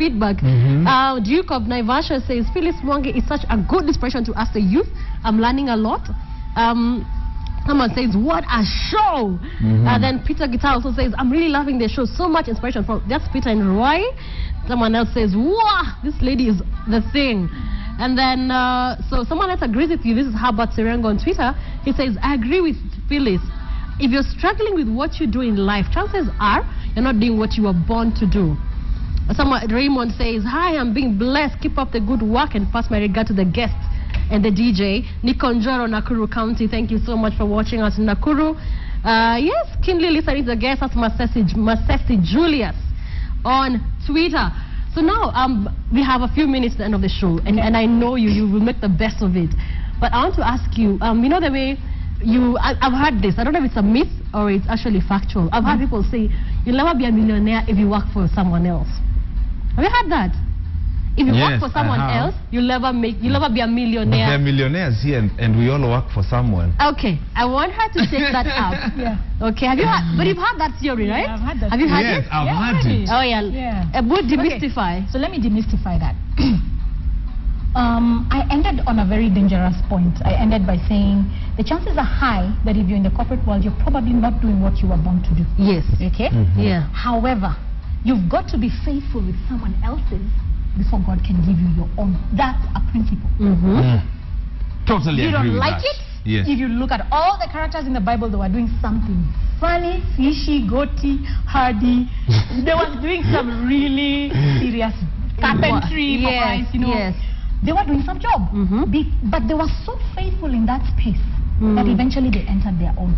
feedback. Duke of Naivasha says, Philis Mwangi is such a good inspiration to us, the youth. I'm learning a lot. Someone says, what a show. Then Peter Guitar also says, I'm really loving the show. So much inspiration from, that's Peter and Roy. Someone else says, wow, this lady is the thing. And then, so someone else agrees with you. This is Herbert Serengo on Twitter. He says, I agree with Philis. If you're struggling with what you do in life, chances are you're not doing what you were born to do. Someone, Raymond says, hi, I'm being blessed. Keep up the good work and pass my regard to the guests and the DJ. Nikonjoro, Nakuru County, thank you so much for watching us in Nakuru. Yes, keenly listening to the guests. That's Masesi Julius on Twitter. So now we have a few minutes at the end of the show, and I know you will make the best of it. But I want to ask you, you know the way I've heard this, I don't know if it's a myth or it's actually factual. I've heard people say, you'll never be a millionaire if you work for someone else. Have you heard that? If you work for someone else, you'll never be a millionaire. They're millionaires here, and we all work for someone. Okay, I want her to take that up. Okay, have you heard? But you've heard that theory, right? Yeah, I've heard that. Have you heard it? Yes, I've heard it. Oh yeah. Would demystify. Okay. So let me demystify that. I ended on a very dangerous point. I ended by saying the chances are high that if you're in the corporate world, you're probably not doing what you were born to do. Yes. Okay? Yeah. However, you've got to be faithful with someone else's before God can give you your own. That's a principle. Totally agree with that. You don't like it? Yes. If you look at all the characters in the Bible, they were doing something funny, fishy, goaty, hardy. They were doing some really serious carpentry, you know. Yes. They were doing some job. But they were so faithful in that space that eventually they entered their own.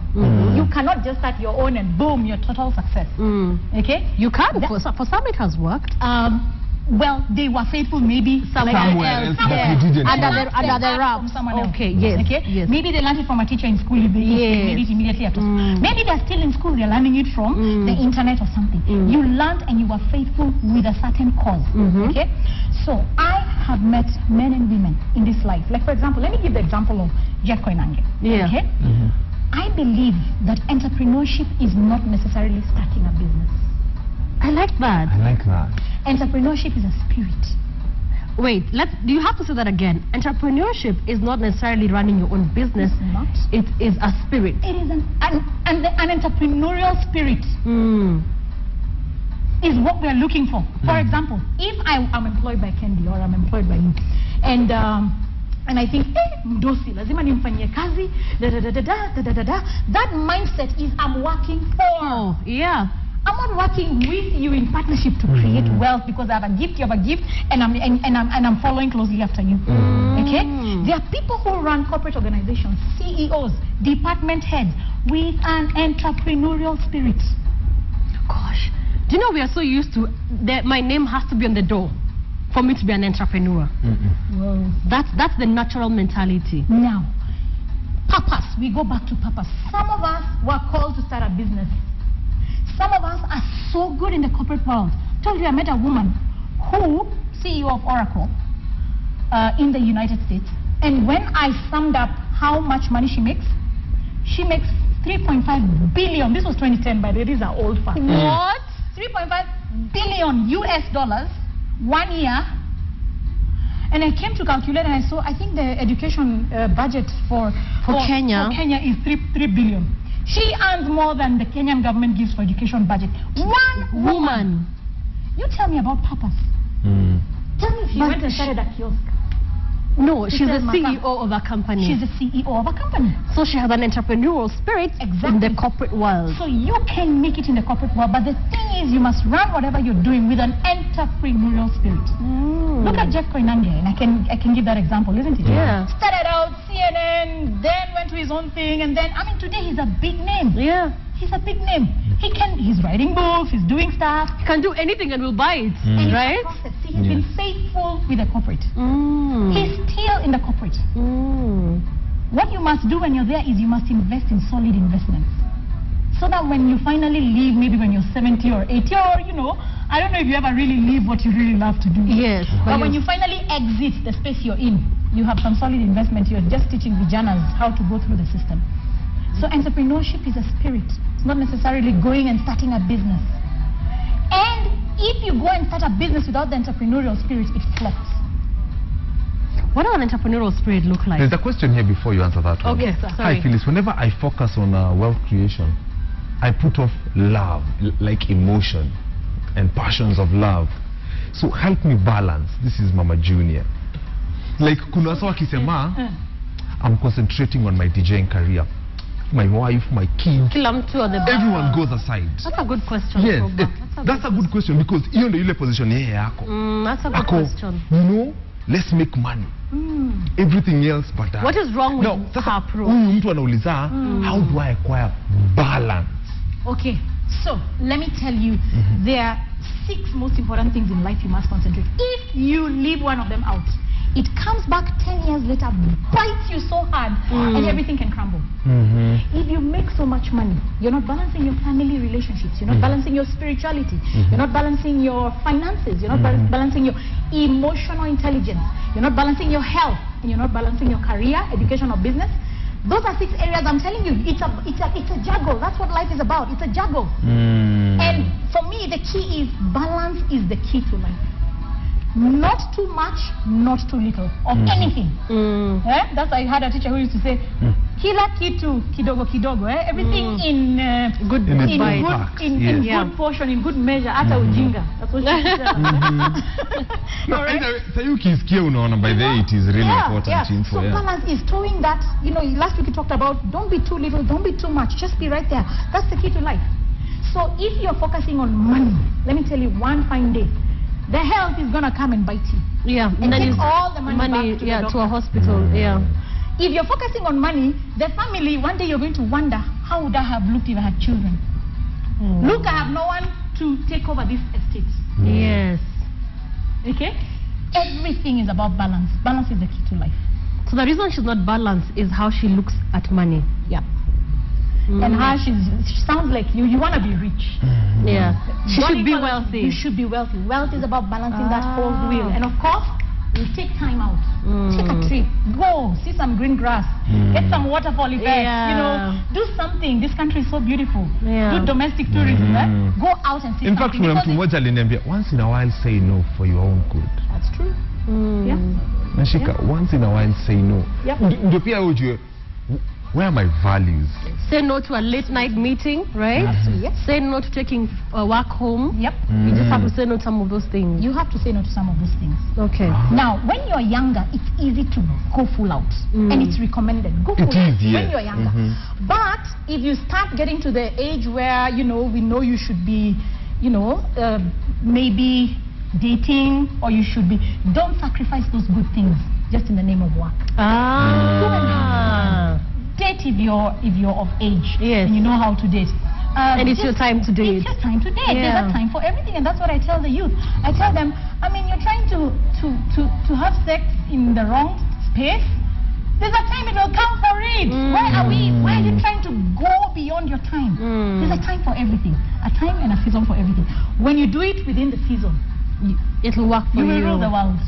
You cannot just start your own and boom, you're total success. Okay? You can. For some it has worked. Well, they were faithful maybe somewhere else, but you didn't. Under the wrap. Okay, yes. Okay? Yes. Maybe they learned it from a teacher in school. They made it immediately after school. Maybe they're still in school. They're learning it from the internet or something. You learned and you were faithful with a certain cause. Okay? So I have met men and women in this life. Like, for example, let me give the example of Jeff Koinange. Okay? I believe that entrepreneurship is not necessarily starting a business. I like that. I like that. Entrepreneurship is a spirit. Wait, you have to say that again. Entrepreneurship is not necessarily running your own business. It's not. It is a spirit. It is an entrepreneurial spirit is what we're looking for. For example, if I'm employed by Kendi or I'm employed by you, and I think, mdosi, lazima nimfanyie kazi, that mindset is I'm working for. I'm not working with you in partnership to create wealth because I have a gift, you have a gift, and I'm following closely after you. Okay? There are people who run corporate organizations, CEOs, department heads, with an entrepreneurial spirit. Gosh, do you know we are so used to that my name has to be on the door for me to be an entrepreneur. That's the natural mentality. Now, purpose. We go back to purpose. Some of us were called to start a business. Some of us are so good in the corporate world. I told you I met a woman who, CEO of Oracle in the United States, and when I summed up how much money she makes 3.5 billion. This was 2010, by the way. These are old facts. What? 3.5 billion US dollars 1 year. And I came to calculate and I saw, I think the education budget for Kenya is 3 billion. She earns more than the Kenyan government gives for education budget. One woman. You tell me about purpose. Tell me if she went and started a kiosk. No, she's the CEO of a company. She's the CEO of a company. So she has an entrepreneurial spirit in the corporate world. So you can make it in the corporate world, but the thing is you must run whatever you're doing with an entrepreneurial spirit. Look at Jeff Koinange, and I can give that example, isn't it? Yeah. Started out CNN, then went to his own thing, and then, I mean, today he's a big name. Yeah. He's a big name. He's writing books, he's doing stuff. He can do anything and we'll buy it, right? See, he's been faithful with the corporate. He's still in the corporate. What you must do when you're there is you must invest in solid investments. So that when you finally leave, maybe when you're 70 or 80 or, you know, I don't know if you ever really leave what you really love to do. Yes. But when you finally exit the space you're in, you have some solid investment. You're just teaching Vijanas how to go through the system. So entrepreneurship is a spirit. It's not necessarily going and starting a business. And if you go and start a business without the entrepreneurial spirit, it flops. What does an entrepreneurial spirit look like? There's a question here before you answer that one. Okay, sorry. Hi, Philis. Whenever I focus on wealth creation, I put off love, like emotion and passions of love. So help me balance. This is Mama Junior. Like, kuna wasa wakisema, I'm concentrating on my DJing career. My wife, my kids, everyone goes aside. That's a good question. Yes, that's a good question because hiyo ndio ile position yeye yako. That's a good question. You know, let's make money. Everything else but that. What is wrong with her approach? Huyu mtu anauliza, how do I acquire balance? Okay, so let me tell you, there are 6 most important things in life you must concentrate. If you leave one of them out, it comes back 10 years later, bites you so hard, and everything can crumble. If you make so much money, you're not balancing your family relationships, you're not balancing your spirituality, you're not balancing your finances, you're not balancing your emotional intelligence, you're not balancing your health, and you're not balancing your career, education, or business. Those are 6 areas. I'm telling you, it's a juggle. That's what life is about. It's a juggle. And for me, the key is balance is the key to life. Not too much, not too little of anything. That's I had a teacher who used to say, kila kitu kidogo kidogo. Everything in good portion, in good measure. Hata ujinga. That's what she said. So you ukisikia unaona by the way it is really important. So balance is towing that. You know, last week we talked about don't be too little, don't be too much. Just be right there. That's the key to life. So if you're focusing on money, let me tell you, one fine day, the health is gonna come and bite you. Yeah, and then take all the money back to the doctor. To a hospital. If you're focusing on money, the family, one day you're going to wonder, how would I have looked if I had children? Look, I have no one to take over this estate. Yes. Okay? Everything is about balance. Balance is the key to life. So the reason she's not balanced is how she looks at money. Yeah. And how she sounds like you want to be rich. Yeah. She should be wealthy. You should be wealthy. Wealth is about balancing that whole wheel. And of course, you take time out. Take a trip. Go. See some green grass. Get some waterfall effects. You know, do something. This country is so beautiful. Do domestic tourism. Go out and see something. In fact, kuna mtu mmoja aliniambia, once in a while say no for your own good. That's true. Yeah. Nashika, once in a while say no. Ndio pia ujue, where are my values? Say no to a late night meeting, right? Say no to taking work home. You just have to say no to some of those things. You have to say no to some of those things. Okay. Now, when you're younger, it's easy to go full out. And it's recommended. Go full out when you're younger. But if you start getting to the age where, you know, we know you should be, you know, maybe dating, or you should be, don't sacrifice those good things just in the name of work. Date if you're of age and you know how to date. And it's your time to date. It's your time to date. There's a time for everything, and that's what I tell the youth. I tell them, I mean, you're trying to have sex in the wrong space. There's a time it will come for it. Where are we? Why are you trying to go beyond your time? There's a time for everything. A time and a season for everything. When you do it within the season, it will work for you. You will rule the world.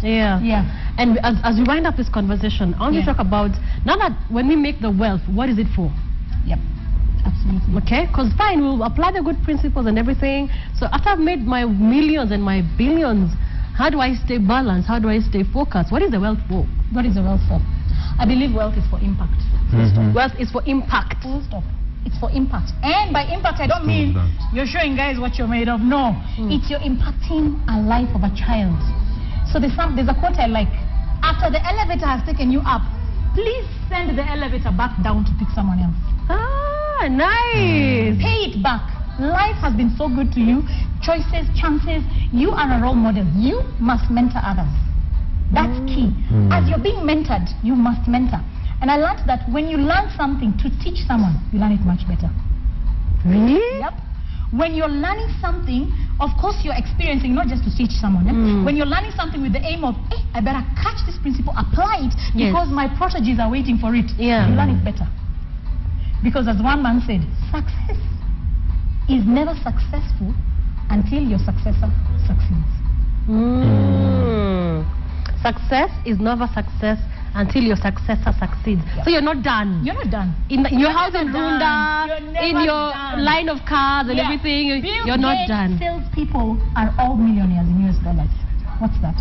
And as we wind up this conversation, I want to talk about, now that when we make the wealth, what is it for? Absolutely. Okay, because fine, we'll apply the good principles and everything. So after I've made my millions and my billions, how do I stay balanced? How do I stay focused? What is the wealth for? What is the wealth for? I believe wealth is for impact. Wealth is for impact. Full stop. It's for impact. And by impact, I don't mean you're showing guys what you're made of. No. It's you're impacting a life of a child. So there's a quote I like. After the elevator has taken you up, please send the elevator back down to pick someone else. Nice. Pay it back. Life has been so good to you. Choices, chances. You are a role model. You must mentor others. That's key. As you're being mentored, you must mentor. And I learned that when you learn something to teach someone, you learn it much better. Really? Yep. When you're learning something, of course you're experiencing, not just to teach someone. When you're learning something with the aim of, hey, I better catch this principle, apply it, because my proteges are waiting for it. You learn it better. Because as one man said, success is never successful until your successor succeeds. Success is never success until your successor succeeds. So you're not done. You're not done. In your house in Runda, in your line of cars and everything, you're not done. Salespeople are all millionaires in US dollars. What's that?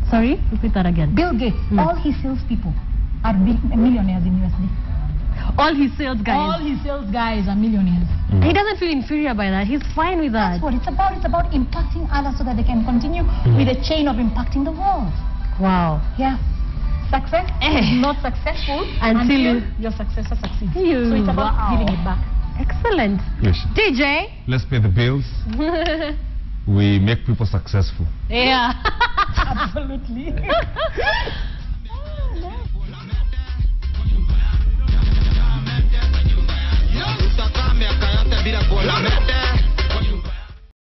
Sorry? Repeat that again. Bill Gates, all his salespeople are millionaires in USD. All his sales guys. All his sales guys are millionaires. He doesn't feel inferior by that. He's fine with that. That's what it's about. It's about impacting others so that they can continue with the chain of impacting the world. Wow. Yeah. Success is not successful until your successor succeeds. So it's about giving it back. Excellent. Yes. DJ? Let's pay the bills. We make people successful. Yeah. Absolutely.